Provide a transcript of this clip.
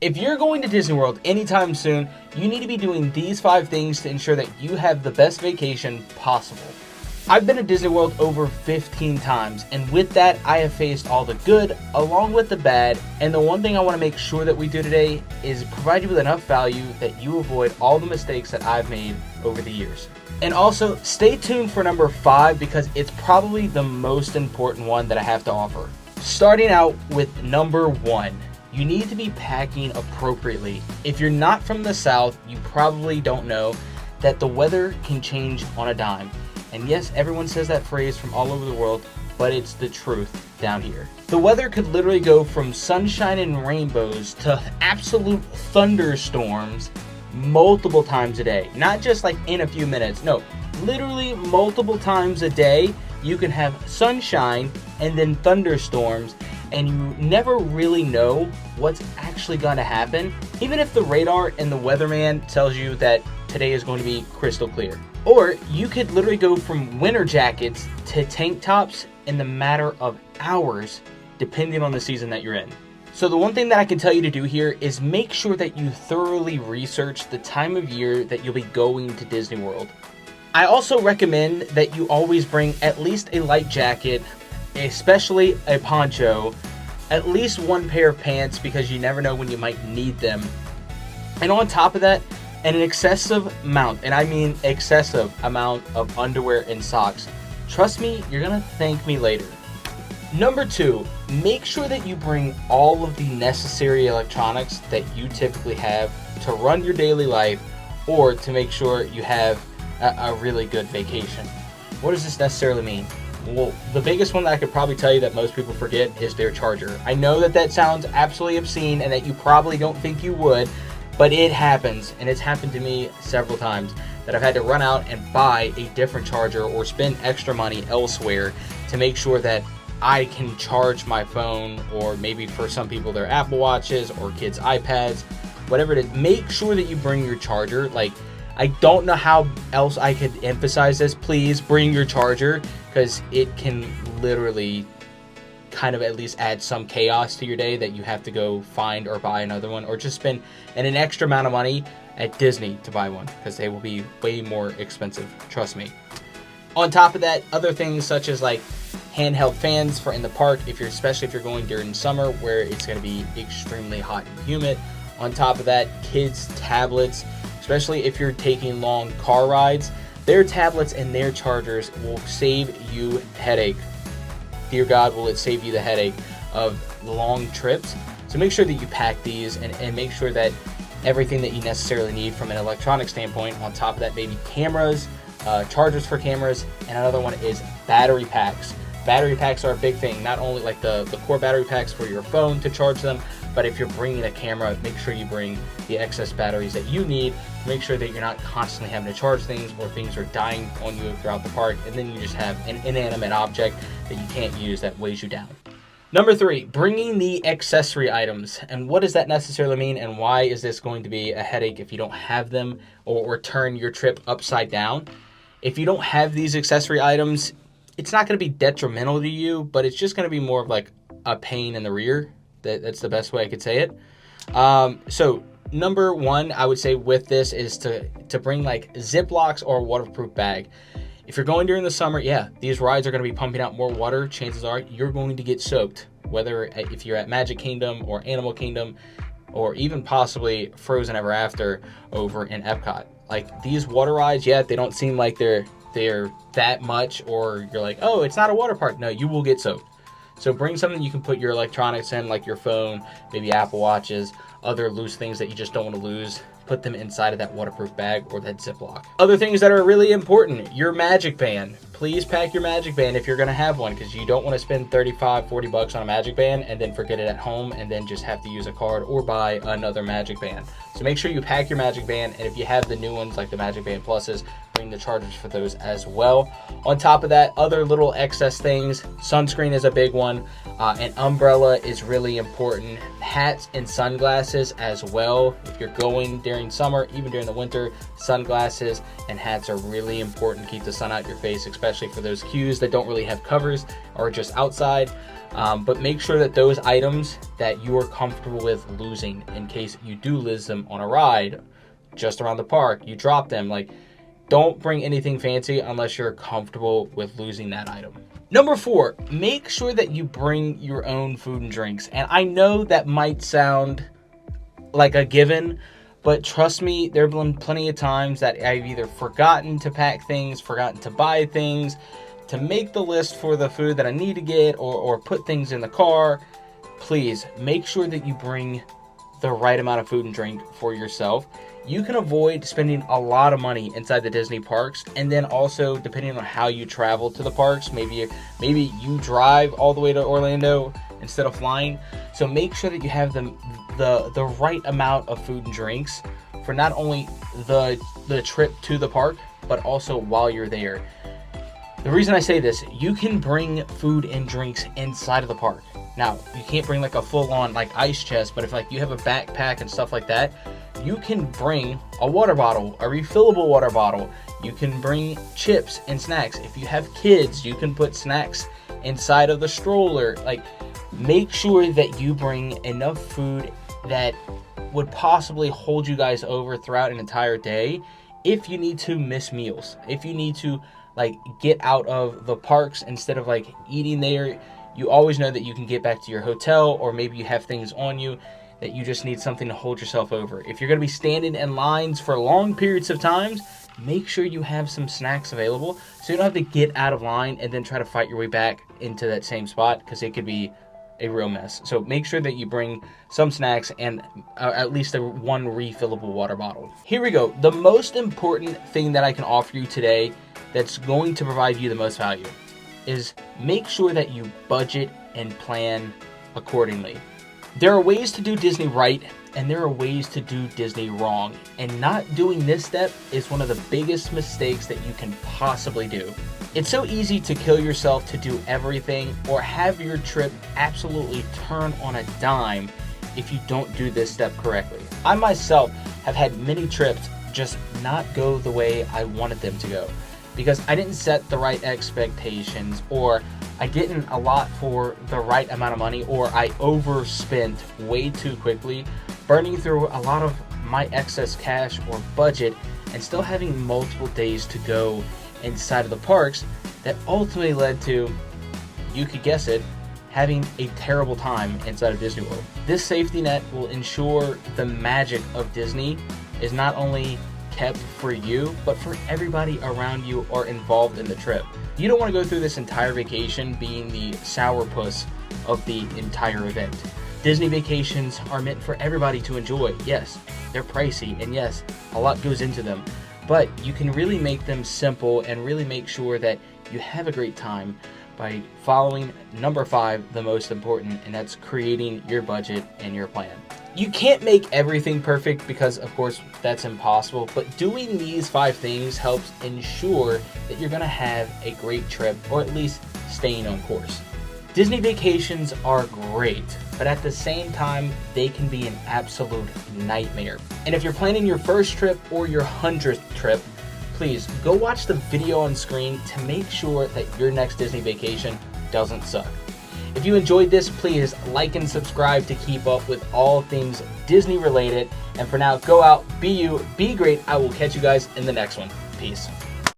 If you're going to Disney World anytime soon, you need to be doing these 5 things to ensure that you have the best vacation possible. I've been to Disney World over 15 times, and with that, I have faced all the good along with the bad, and the one thing I want to make sure that we do today is provide you with enough value that you avoid all the mistakes that I've made over the years. And also, stay tuned for number 5 because it's probably the most important one that I have to offer. Starting out with number 1. You need to be packing appropriately. If you're not from the South, you probably don't know that the weather can change on a dime. And yes, everyone says that phrase from all over the world, but it's the truth down here. The weather could literally go from sunshine and rainbows to absolute thunderstorms multiple times a day. Not just like in a few minutes. No, literally multiple times a day. You can have sunshine and then thunderstorms, and you never really know what's actually going to happen, even if the radar and the weatherman tells you that today is going to be crystal clear. Or you could literally go from winter jackets to tank tops in the matter of hours, depending on the season that you're in. So the one thing that I can tell you to do here is make sure that you thoroughly research the time of year that you'll be going to Disney World. I also recommend that you always bring at least a light jacket, especially a poncho, at least one pair of pants because you never know when you might need them. And on top of that, an excessive amount, and I mean excessive amount of underwear and socks. Trust me, you're gonna thank me later. Number 2, make sure that you bring all of the necessary electronics that you typically have to run your daily life or to make sure you have a really good vacation. What does this necessarily mean? Well, the biggest one that I could probably tell you that most people forget is their charger. I know that that sounds absolutely obscene and that you probably don't think you would, but it happens, and it's happened to me several times that I've had to run out and buy a different charger or spend extra money elsewhere to make sure that I can charge my phone, or maybe for some people their Apple Watches or kids' iPads, whatever it is. Make sure that you bring your charger. Like, I don't know how else I could emphasize this. Please bring your charger, because it can literally kind of at least add some chaos to your day that you have to go find or buy another one, or just spend an extra amount of money at Disney to buy one, because they will be way more expensive, trust me. On top of that, other things such as like handheld fans for in the park, especially if you're going during summer where it's going to be extremely hot and humid. On top of that, kids' tablets, especially if you're taking long car rides, their tablets and their chargers will save you headache. Dear God, will it save you the headache of long trips. So make sure that you pack these and make sure that everything that you necessarily need from an electronic standpoint. On top of that, maybe cameras, chargers for cameras, and another one is battery packs. Battery packs are a big thing, not only like the core battery packs for your phone to charge them, but if you're bringing a camera, make sure you bring the excess batteries that you need to make sure that you're not constantly having to charge things or things are dying on you throughout the park, and then you just have an inanimate object that you can't use that weighs you down. Number 3, bringing the accessory items. And what does that necessarily mean, and why is this going to be a headache if you don't have them or turn your trip upside down? If you don't have these accessory items, it's not going to be detrimental to you, but it's just going to be more of like a pain in the rear. That's the best way I could say it. So number 1, I would say with this is to bring like Ziplocs or a waterproof bag. If you're going during the summer, yeah, these rides are going to be pumping out more water. Chances are you're going to get soaked, whether if you're at Magic Kingdom or Animal Kingdom, or even possibly Frozen Ever After over in Epcot. Like these water rides, yeah, they don't seem like they're that much, or you're like, oh, it's not a water park. No, you will get soaked. So bring something you can put your electronics in, like your phone, maybe Apple Watches, other loose things that you just don't want to lose. Put them inside of that waterproof bag or that Ziploc. Other things that are really important, your Magic Band. Please pack your Magic Band if you're going to have one, because you don't want to spend $35-$40 on a Magic Band and then forget it at home and then just have to use a card or buy another Magic Band. So make sure you pack your Magic Band, and if you have the new ones like the Magic Band Pluses, bring the chargers for those as well. On top of that, other little excess things, sunscreen is a big one. An umbrella is really important. Hats and sunglasses as well. If you're going during summer, even during the winter, sunglasses and hats are really important to keep the sun out your face, especially for those queues that don't really have covers or just outside. But make sure that those items that you are comfortable with losing, in case you do lose them on a ride just around the park, you drop them. Like, don't bring anything fancy unless you're comfortable with losing that item. Number 4, make sure that you bring your own food and drinks. And I know that might sound like a given, but trust me, there have been plenty of times that I've either forgotten to pack things, forgotten to buy things, to make the list for the food that I need to get, or put things in the car. Please make sure that you bring the right amount of food and drink for yourself. You can avoid spending a lot of money inside the Disney parks, and then also depending on how you travel to the parks, maybe you drive all the way to Orlando instead of flying. So make sure that you have the right amount of food and drinks for not only the trip to the park, but also while you're there. The reason I say this, you can bring food and drinks inside of the park. Now, you can't bring like a full-on like ice chest, but if like you have a backpack and stuff like that, you can bring a water bottle, a refillable water bottle. You can bring chips and snacks. If you have kids, you can put snacks inside of the stroller. Like, make sure that you bring enough food that would possibly hold you guys over throughout an entire day. If you need to miss meals, if you need to like get out of the parks instead of like eating there, you always know that you can get back to your hotel, or maybe you have things on you that you just need something to hold yourself over. If you're going to be standing in lines for long periods of times, make sure you have some snacks available so you don't have to get out of line and then try to fight your way back into that same spot, because it could be a real mess. So make sure that you bring some snacks and at least one refillable water bottle. Here we go. The most important thing that I can offer you today that's going to provide you the most value is make sure that you budget and plan accordingly. There are ways to do Disney right, and there are ways to do Disney wrong. And not doing this step is one of the biggest mistakes that you can possibly do. It's so easy to kill yourself to do everything or have your trip absolutely turn on a dime if you don't do this step correctly. I myself have had many trips just not go the way I wanted them to go because I didn't set the right expectations, or I didn't allot for the right amount of money, or I overspent way too quickly, burning through a lot of my excess cash or budget and still having multiple days to go inside of the parks that ultimately led to, you could guess it, having a terrible time inside of Disney World. This safety net will ensure the magic of Disney is not only kept for you, but for everybody around you or involved in the trip. You don't want to go through this entire vacation being the sourpuss of the entire event. Disney vacations are meant for everybody to enjoy. Yes, they're pricey, and yes, a lot goes into them, but you can really make them simple and really make sure that you have a great time by following number 5, the most important, and that's creating your budget and your plan. You can't make everything perfect because, of course, that's impossible, but doing these 5 things helps ensure that you're going to have a great trip, or at least staying on course. Disney vacations are great, but at the same time, they can be an absolute nightmare. And if you're planning your first trip or your 100th trip, please go watch the video on screen to make sure that your next Disney vacation doesn't suck. If you enjoyed this, please like and subscribe to keep up with all things Disney related. And for now, go out, be you, be great. I will catch you guys in the next one. Peace.